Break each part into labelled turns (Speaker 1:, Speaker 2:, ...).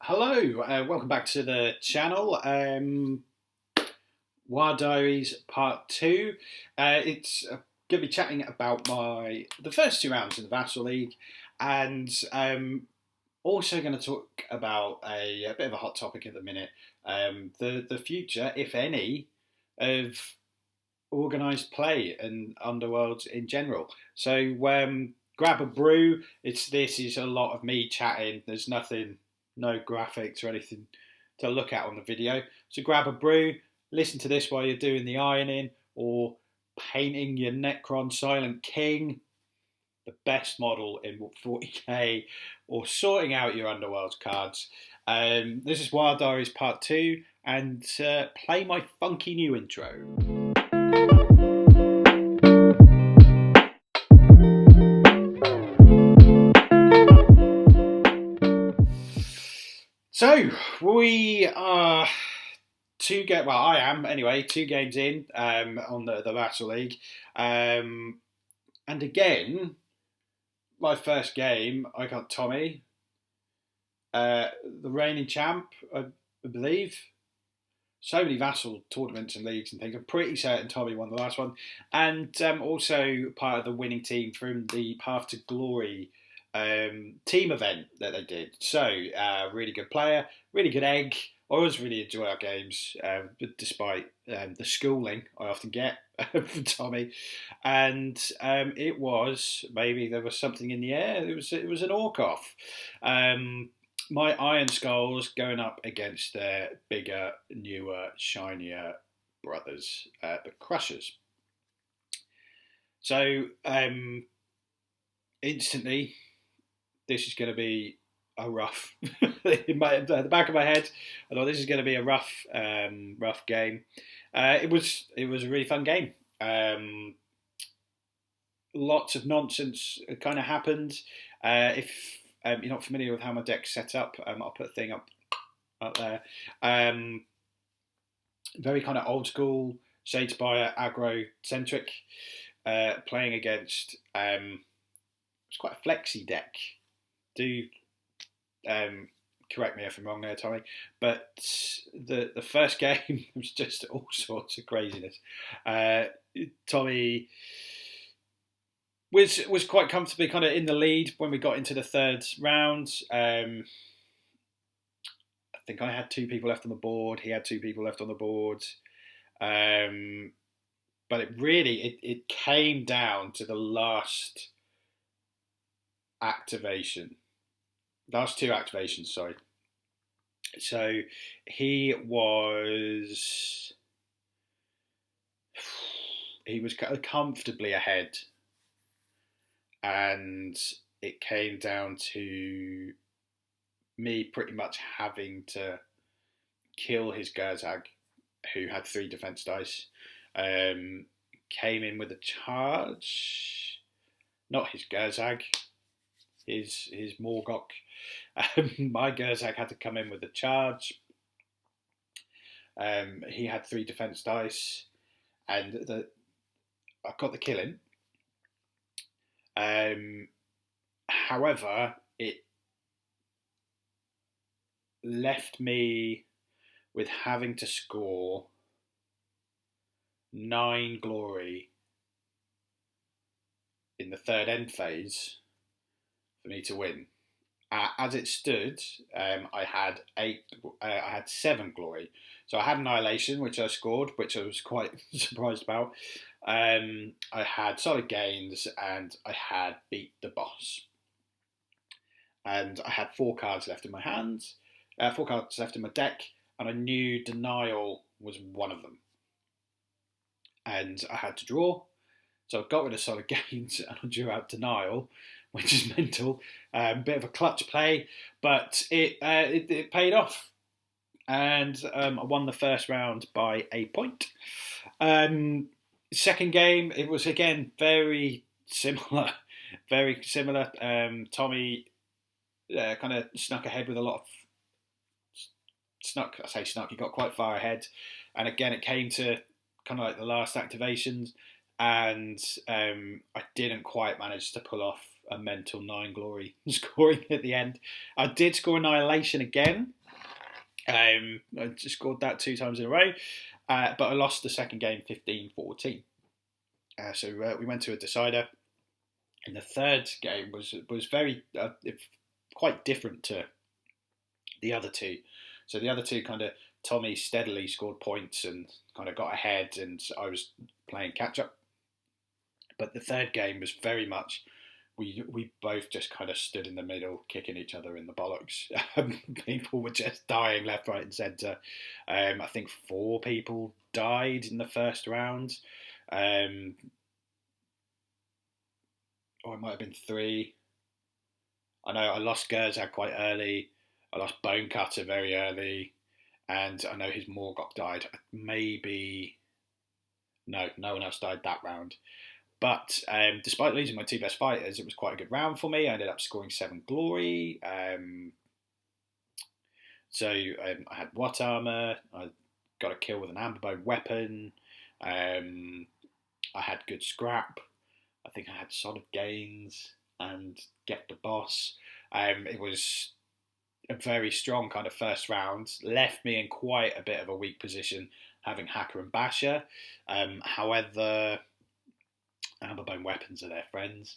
Speaker 1: Hello, welcome back to the channel. Waaagh Diaries Part 2. It's going to be chatting about the first two rounds in the Vassal League, and also going to talk about a bit of a hot topic at the minute, the future, if any, of organised play and Underworlds in general. So grab a brew. This is a lot of me chatting. There's no graphics or anything to look at on the video. So grab a brew, listen to this while you're doing the ironing or painting your Necron Silent King, the best model in 40k, or sorting out your Underworlds cards. This is Waaagh Diaries Part 2, and play my funky new intro. So we are I am anyway, 2 games in on the Vassal League, and again, my first game I got Tommy, the reigning champ, I believe. So many Vassal tournaments and leagues and things. I'm pretty certain Tommy won the last one, and also part of the winning team from the Path to Glory team event that they did. So, really good player, really good egg. I always really enjoy our games, despite the schooling I often get from Tommy. And it was, maybe there was something in the air. It was an Ork off. My Iron Skulls going up against their bigger, newer, shinier brothers, the Crushers. So, instantly, this is going to be a rough. At the back of my head, I thought this is going to be a rough game. It was a really fun game. Lots of nonsense kind of happened. If you're not familiar with how my deck's set up, I'll put a thing up there. Very kind of old school Shadespire aggro centric. Playing against it's quite a flexy deck. Do correct me if I'm wrong there, Tommy. But the first game was just all sorts of craziness. Tommy was quite comfortably kind of in the lead when we got into the third round. I think I had 2 people left on the board. He had 2 people left on the board. But it came down to the last activation. Last 2 activations, sorry. So he was comfortably ahead, and it came down to me pretty much having to kill his Gerzag, who had 3 defense dice. Came in with a charge, not his Gerzag, his Morgok. My Gerzag had to come in with a charge. He had 3 defense dice, and I got the killing. However, it left me with having to score 9 glory in the third end phase for me to win. As it stood, I had 7 glory. So I had Annihilation, which I scored, which I was quite surprised about. I had Solid Gains, and I had Beat the Boss. And I had 4 cards left in my hands, 4 cards left in my deck, and I knew Denial was one of them. And I had to draw. So I got rid of Solid Gains, and I drew out Denial, which is mental. Bit of a clutch play, but it paid off. And I won the first round by a point. Second game, it was again very similar. Very similar. Tommy kind of snuck ahead with a lot of... I say snuck, he got quite far ahead. And again, it came to kind of like the last activations, and I didn't quite manage to pull off a mental 9 glory scoring at the end. I did score Annihilation again. I just scored that 2 times in a row, but I lost the second game 15-14. So we went to a decider. And the third game was very quite different to the other two. So the other two kind of Tommy steadily scored points and kind of got ahead, and I was playing catch up. But the third game was very much we both just kind of stood in the middle, kicking each other in the bollocks. People were just dying left, right, and centre. I think 4 people died in the first round. Or it might have been 3. I know I lost Gerzag quite early. I lost Bonecutter very early. And I know his Morgok died. Maybe... No one else died that round. But despite losing my 2 best fighters, it was quite a good round for me. I ended up scoring 7 glory. So I had Watt armor. I got a kill with an Amberbone weapon. I had good scrap. I think I had solid gains and get the boss. It was a very strong kind of first round. Left me in quite a bit of a weak position, having Hacker and Basher. However, Amberbone weapons are their friends.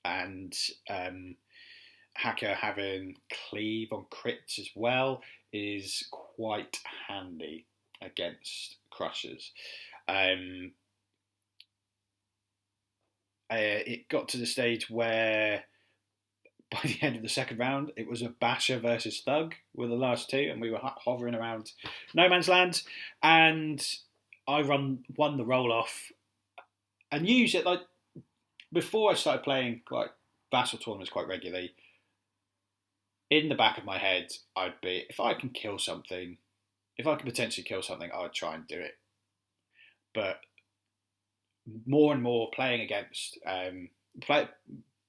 Speaker 1: And Hacker having Cleave on crits as well is quite handy against Crushers. It got to the stage where by the end of the second round, it was a Basher versus Thug were the last 2, and we were hovering around no man's land. And I won the roll off, and used it like before I started playing like Vassal tournaments quite regularly. In the back of my head, I'd be, if I can kill something, if I can potentially kill something, I would try and do it. But more and more playing against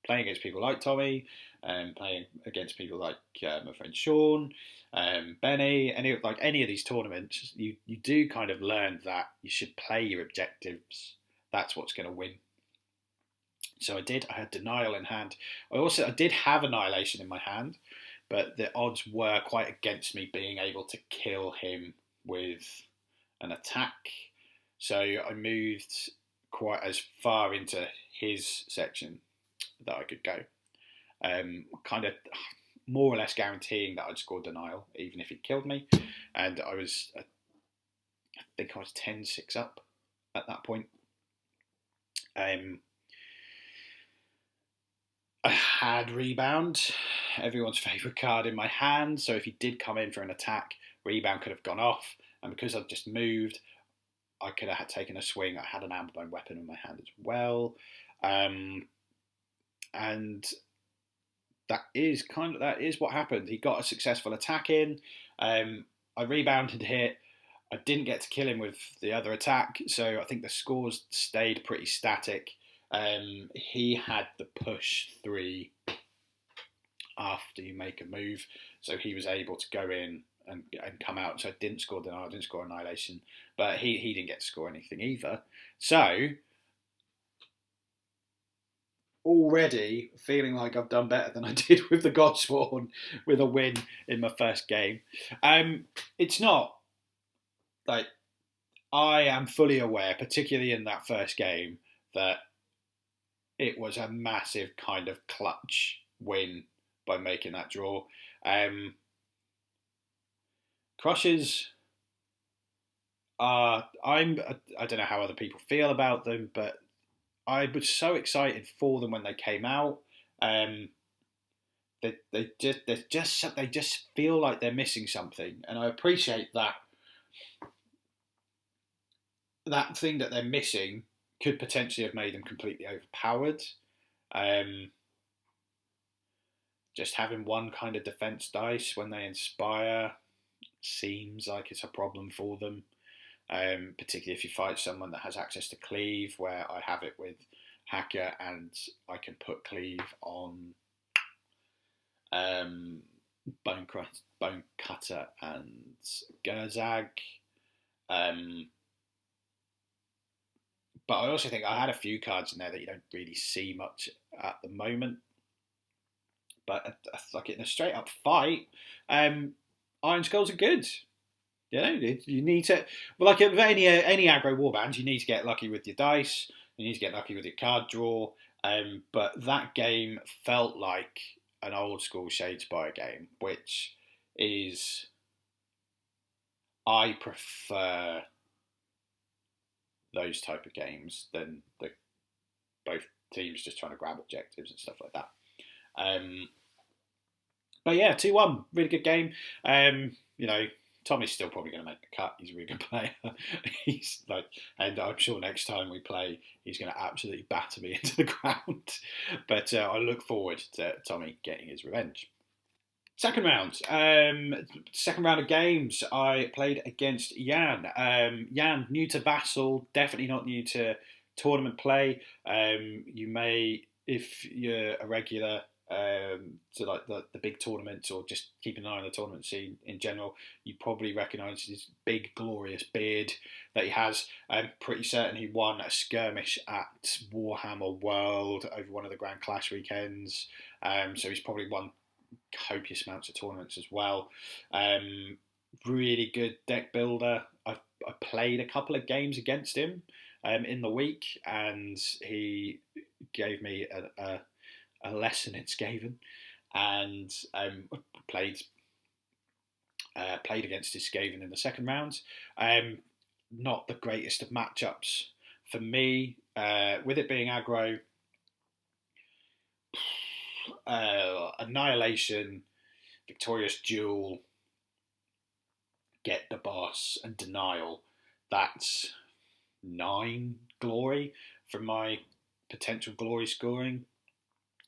Speaker 1: playing against people like Tommy, playing against people like my friend Sean, Benny, any of these tournaments, you do kind of learn that you should play your objectives. That's what's going to win. So I did. I had Denial in hand. I did have Annihilation in my hand, but the odds were quite against me being able to kill him with an attack. So I moved quite as far into his section that I could go. Kind of more or less guaranteeing that I'd score Denial, even if he killed me. And I think I was 10-6 up at that point. I had Rebound, everyone's favourite card in my hand, so if he did come in for an attack, Rebound could have gone off, and because I've just moved, I could have taken a swing. I had an Amberbone weapon in my hand as well. And that is what happened. He got a successful attack in. I rebounded hit. I didn't get to kill him with the other attack, so I think the scores stayed pretty static. He had the push 3 after you make a move, so he was able to go in and come out. So I didn't score Denial, I didn't score Annihilation, but he didn't get to score anything either. So already feeling like I've done better than I did with the Godsworn with a win in my first game. It's not like I am fully aware, particularly in that first game, that it was a massive kind of clutch win by making that draw. Crushes are, I don't know how other people feel about them, but I was so excited for them when they came out. They just feel like they're missing something, and I appreciate that. That thing that they're missing could potentially have made them completely overpowered. Just having one kind of defense dice when they inspire seems like it's a problem for them. Particularly if you fight someone that has access to Cleave, where I have it with Hacker, and I can put Cleave on Bone Cutter and Gerzag. but I also think I had a few cards in there that you don't really see much at the moment. But like in a straight up fight, Iron Skulls are good. You know, you need to. Well, like any aggro warbands, you need to get lucky with your dice. You need to get lucky with your card draw. But that game felt like an old school Shadespire game, which is I prefer those type of games than the both teams just trying to grab objectives and stuff like that. But yeah, 2-1, really good game. You know, Tommy's still probably going to make the cut. He's a really good player. He's like, and I'm sure next time we play, he's going to absolutely batter me into the ground. But I look forward to Tommy getting his revenge. Second round. Second round of games, I played against Jan. Jan, new to Vassal, definitely not new to tournament play. You may, if you're a regular to like the big tournaments or just keeping an eye on the tournament scene in general, you probably recognise his big glorious beard that he has. I'm pretty certain he won a skirmish at Warhammer World over one of the Grand Clash weekends. So he's probably won copious amounts of tournaments as well. Really good deck builder. I played a couple of games against him in the week, and he gave me a lesson in Skaven, and played against his Skaven in the second round. Not the greatest of matchups for me, with it being aggro. Annihilation, Victorious Duel, Get the Boss, and Denial. That's 9 glory from my potential glory scoring.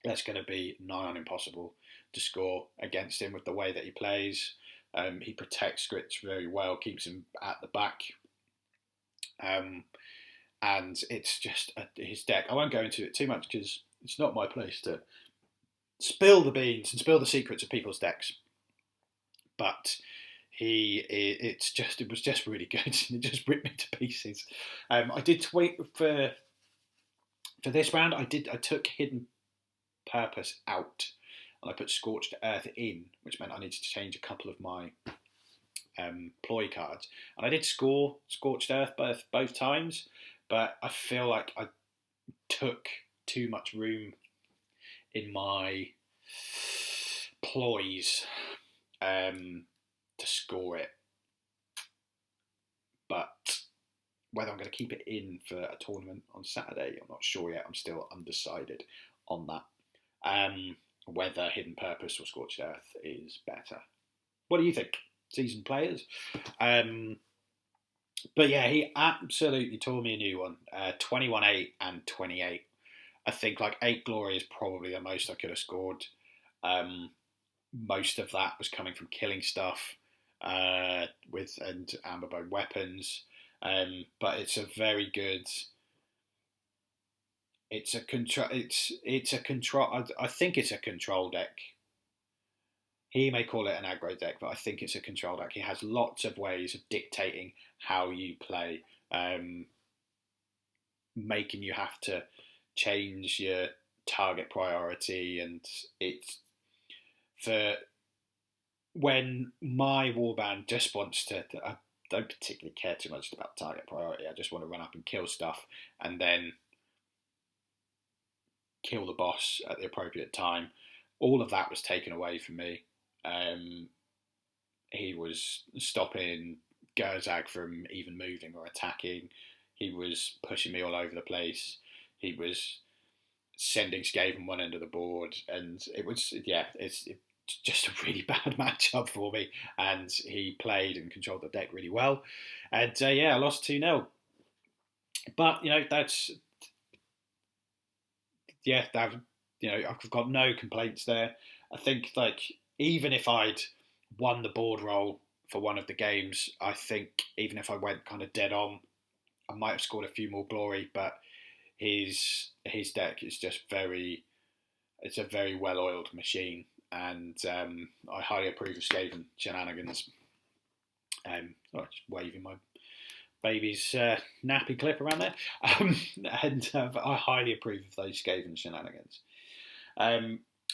Speaker 1: That's going to be nigh on impossible to score against him with the way that he plays. He protects scripts very well, keeps him at the back. And it's just his deck. I won't go into it too much because it's not my place to spill the beans and spill the secrets of people's decks. But it was just really good. It just ripped me to pieces. I did tweet for this round. I took Hidden Purpose out, and I put Scorched Earth in, which meant I needed to change a couple of my ploy cards. And I did score Scorched Earth both times, but I feel like I took too much room in my ploys to score it. But whether I'm going to keep it in for a tournament on Saturday, I'm not sure yet. I'm still undecided on that. Whether Hidden Purpose or Scorched Earth is better. What do you think, seasoned players? But yeah, he absolutely tore me a new one. 21-8 and 28. I think like 8 glory is probably the most I could have scored. Most of that was coming from killing stuff with amber-bone weapons. But it's a very good. It's a control. It's a control. I think it's a control deck. He may call it an aggro deck, but I think it's a control deck. He has lots of ways of dictating how you play, making you have to change your target priority, and it's for when my warband just wants to. I don't particularly care too much about target priority. I just want to run up and kill stuff, and then kill the boss at the appropriate time. All of that was taken away from me. He was stopping Gerzag from even moving or attacking. He was pushing me all over the place. He was sending Skaven one end of the board, and it's just a really bad matchup for me. And he played and controlled the deck really well. And I lost 2-0. But that's. Yeah, I've got no complaints there. I think even if I'd won the board roll for one of the games, I think even if I went kind of dead on, I might have scored a few more glory. But his deck is just it's a very well-oiled machine, and I highly approve of Skaven shenanigans. Just waving my baby's nappy clip around there, and I highly approve of those Skaven shenanigans.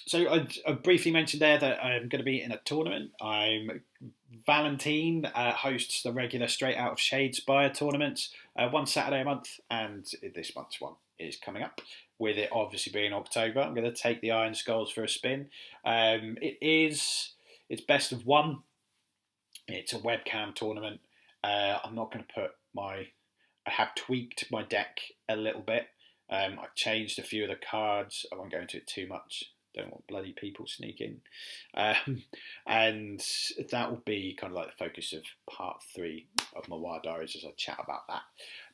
Speaker 1: So I briefly mentioned there that I'm going to be in a tournament. Valentine hosts the regular Straight Out of Shadespire tournaments one Saturday a month, and this month's one is coming up. With it obviously being October, I'm going to take the Iron Skulls for a spin. It's best of one. It's a webcam tournament. I'm not going to put I have tweaked my deck a little bit. I've changed a few of the cards. I won't go into it too much. Don't want bloody people sneaking. And that will be kind of like the focus of part 3 of my Waaagh Diaries as I chat about that.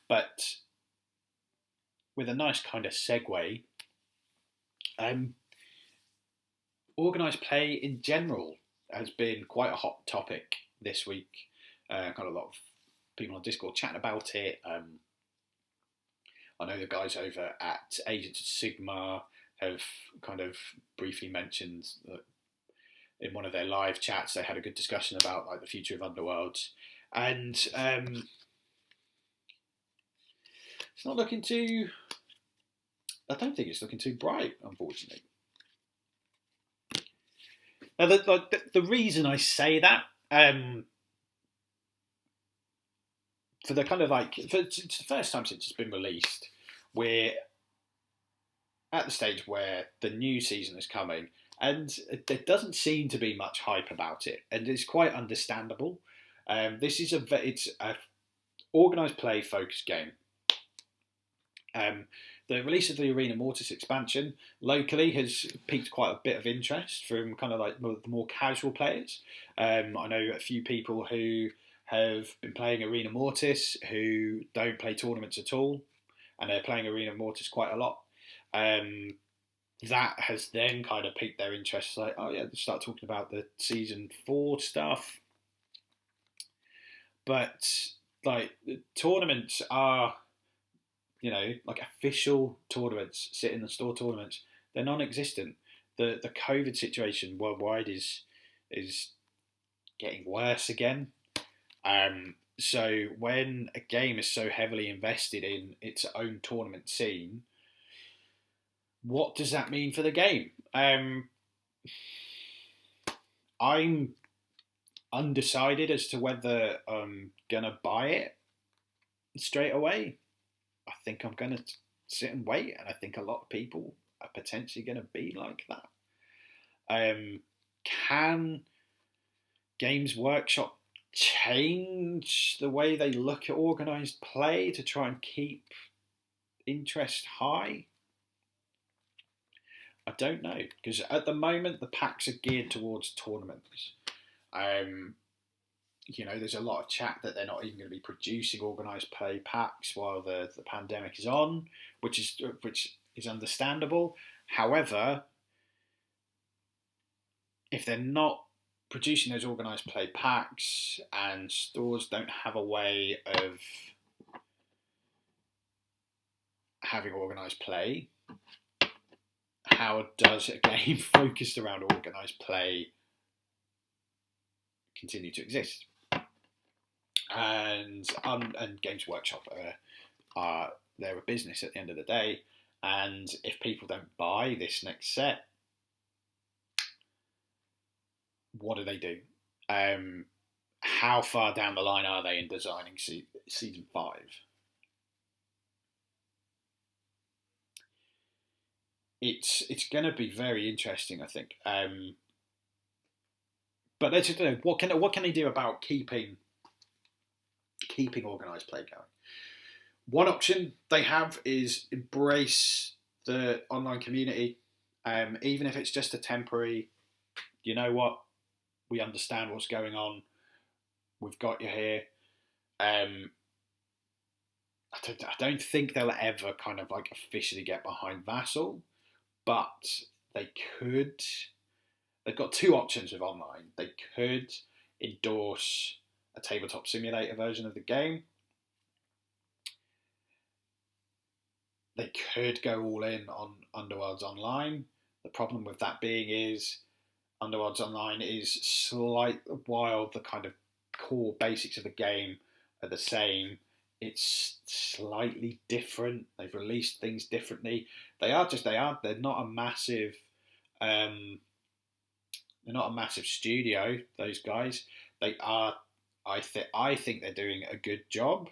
Speaker 1: But with a nice kind of segue, organised play in general has been quite a hot topic this week. Got a lot of people on Discord chatting about it. I know the guys over at Agents of Sigmar have kind of briefly mentioned that in one of their live chats they had a good discussion about like the future of Underworlds, and it's not looking too. I don't think it's looking too bright, unfortunately. Now, the reason I say that, for the kind of like, it's the first time since it's been released, we're at the stage where the new season is coming, and there doesn't seem to be much hype about it, and it's quite understandable. This is it's a organised play focused game. The release of the Arena Mortis expansion locally has piqued quite a bit of interest from kind of like the more casual players. I know a few people who have been playing Arena Mortis who don't play tournaments at all, and they're playing Arena Mortis quite a lot. That has then kind of piqued their interest. Like, oh yeah, they start talking about the season 4 stuff. But like the tournaments are, you know, like official tournaments, sit in the store tournaments, they're non-existent. The COVID situation worldwide is getting worse again. So when a game is so heavily invested in its own tournament scene, what does that mean for the game? I'm undecided as to whether I'm gonna buy it straight away. I think I'm gonna sit and wait, and I think a lot of people are potentially gonna be like that. Can Games Workshop change the way they look at organised play to try and keep interest high? I don't know, because at the moment the packs are geared towards tournaments. You know, there's a lot of chat that they're not even going to be producing organised play packs while the pandemic is on, which is understandable. However, if they're not producing those organised play packs and stores don't have a way of having organised play, how does a game focused around organised play continue to exist? And Games Workshop they're a business at the end of the day, and if people don't buy this next set, what do? How far down the line are they in designing season 5? It's going to be very interesting, I think. But let's just know what can they do about keeping organised play going. One option they have is embrace the online community, even if it's just a temporary. You know what? We understand what's going on. We've got you here. I don't think they'll ever kind of like officially get behind Vassal, but they could. They've got 2 options with online. They could endorse a tabletop simulator version of the game. They could go all in on Underworlds Online. The problem with that being is Underworlds Online is while the kind of core basics of the game are the same, it's slightly different. They've released things differently. They're not a massive um, they're not a massive studio. Those guys, they are. I think they're doing a good job.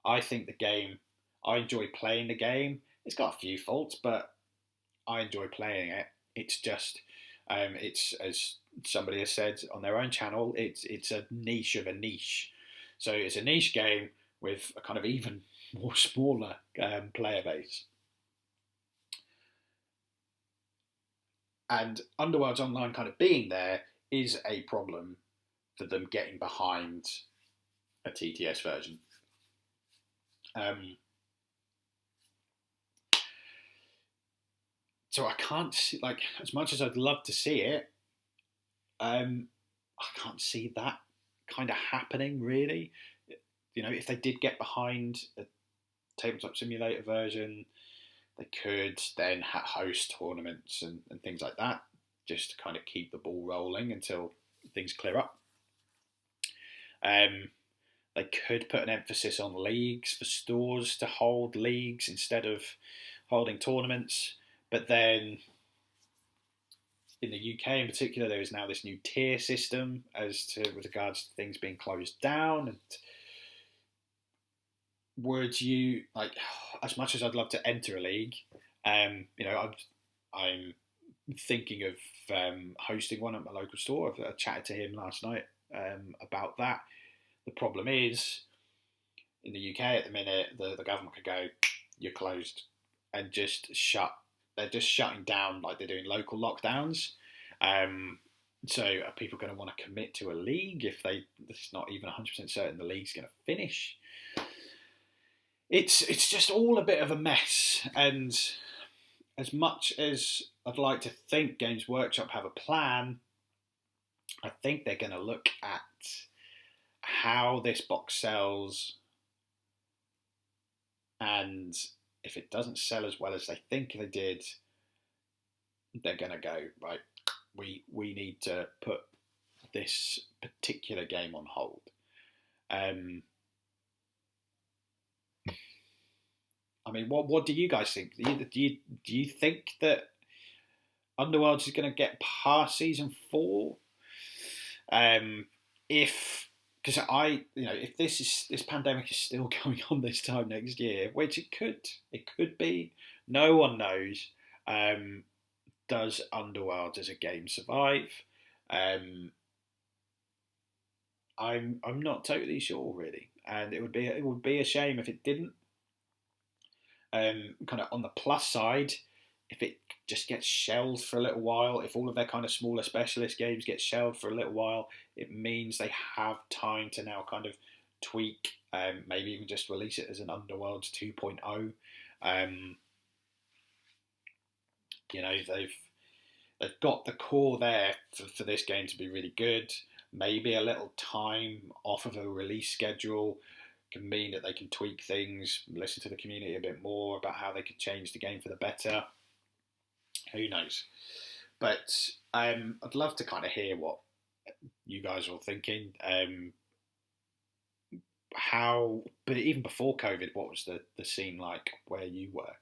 Speaker 1: I think the game. I enjoy playing the game. It's got a few faults, but I enjoy playing it. It's just, it's as somebody has said on their own channel. It's a niche of a niche. So it's a niche game with a kind of even more smaller player base. And Underworlds Online kind of being there is a problem for them getting behind a TTS version. So I can't see, like, as much as I'd love to see it, I can't see that kind of happening really. You know, if they did get behind a tabletop simulator version, they could then host tournaments and things like that, just to kind of keep the ball rolling until things clear up. They could put an emphasis on leagues for stores to hold leagues instead of holding tournaments. But then in the UK in particular, there is now this new tier system with regards to things being closed down. And would you, like, as much as I'd love to enter a league, you know, I'm thinking of hosting one at my local store. I chatted to him last night about that. The problem is, in the UK at the minute, the government could go, "You're closed," and just shut. They're just shutting down, like they're doing local lockdowns. So are people going to want to commit to a league if it's not even 100% certain the league's going to finish? It's just all a bit of a mess. And as much as I'd like to think Games Workshop have a plan, I think they're going to look at how this box sells, and if it doesn't sell as well as they think they did, they're going to go, right, we need to put this particular game on hold. I mean, what do you guys think? Do you think that Underworlds is going to get past season 4? Because if this pandemic is still going on this time next year, which it could be, no one knows. Does Underworlds as a game survive? I'm not totally sure really, and it would be a shame if it didn't. Kind of on the plus side, if it just gets shelved for a little while, if all of their kind of smaller specialist games get shelved for a little while, it means they have time to now kind of tweak, maybe even just release it as an Underworlds 2.0. You know, they've got the core there for this game to be really good. Maybe a little time off of a release schedule can mean that they can tweak things, listen to the community a bit more about how they could change the game for the better. Who knows? But I'd love to kind of hear what you guys are all thinking. But even before COVID, what was the scene like where you were?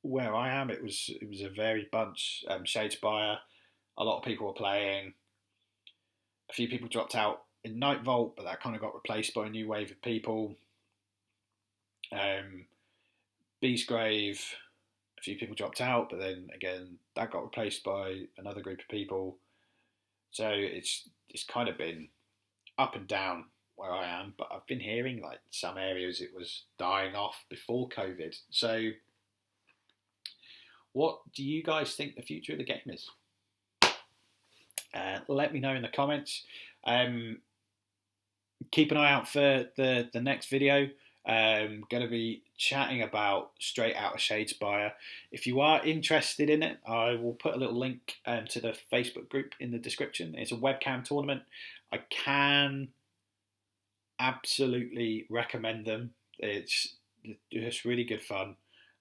Speaker 1: Where I am, it was a varied bunch. Shadespire, a lot of people were playing. A few people dropped out in Night Vault, but that kind of got replaced by a new wave of people. Beastgrave, a few people dropped out, but then again that got replaced by another group of people. So it's kind of been up and down where I am, but I've been hearing like some areas it was dying off before COVID. So what do you guys think the future of the game is? Let me know in the comments. Keep an eye out for the next video. Going to be chatting about Straight Outta Shadespire. If you are interested in it, I will put a little link to the Facebook group in the description. It's a webcam tournament. I can absolutely recommend them. It's just really good fun.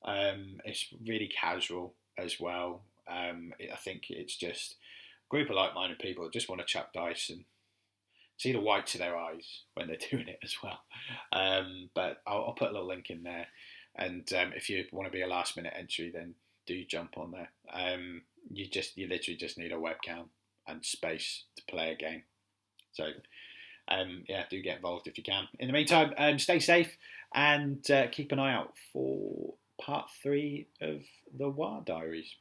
Speaker 1: It's really casual as well. I think it's just a group of like-minded people that just want to chuck dice and see the whites of their eyes when they're doing it as well. But I'll put a little link in there, and if you want to be a last minute entry, then do jump on there. You literally just need a webcam and space to play a game. So yeah, do get involved if you can. In the meantime, stay safe and keep an eye out for part 3 of the Waaagh Diaries.